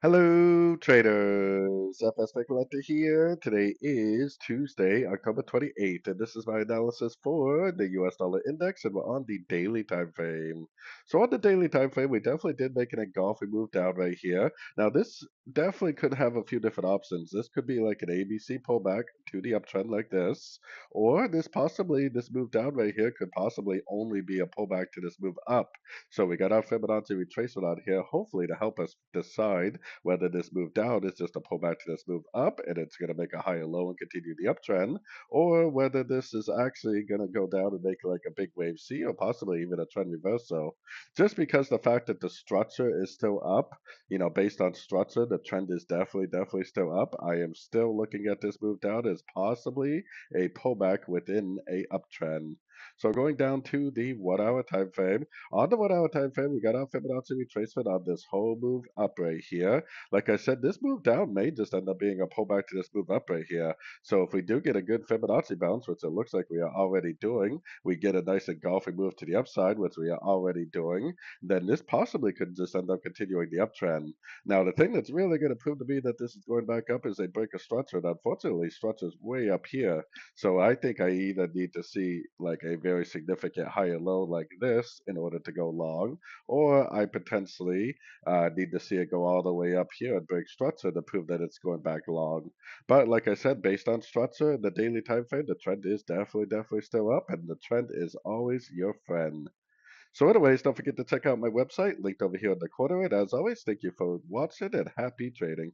Hello, traders. FX Pip Collector here. Today is Tuesday, October 28th, and this is my analysis for the US dollar index, and we're on the daily time frame. So on the daily time frame, we definitely did make an engulfing move down right here. Now, this definitely could have a few different options. This could be like an ABC pullback to the uptrend like this, or this move down right here could possibly only be a pullback to this move up. So we got our Fibonacci retracement out here, hopefully to help us decide whether this move down is just a pullback to this move up and it's going to make a higher low and continue the uptrend, or whether this is actually going to go down and make like a big wave C or possibly even a trend reversal. Just because the fact that the structure is still up, based on structure, the trend is definitely still up. I am still looking at this move down as possibly a pullback within a uptrend. So going down to the 1 hour time frame, on the 1 hour time frame, we got our Fibonacci retracement on this whole move up right here. Like I said, this move down may just end up being a pullback to this move up right here. So if we do get a good Fibonacci bounce, which it looks like we are already doing, we get a nice engulfing move to the upside, which we are already doing, then this possibly could just end up continuing the uptrend. Now, the thing that's really going to prove to me that this is going back up is they break a structure. And unfortunately, structure's way up here. So I think I either need to see like a very significant higher low like this in order to go long, or I potentially need to see it go all the way up here and break structure to prove that it's going back long. But like I said, based on structure in the daily time frame, the trend is definitely still up, and the trend is always your friend. So anyways, don't forget to check out my website linked over here in the corner. And as always, thank you for watching and happy trading.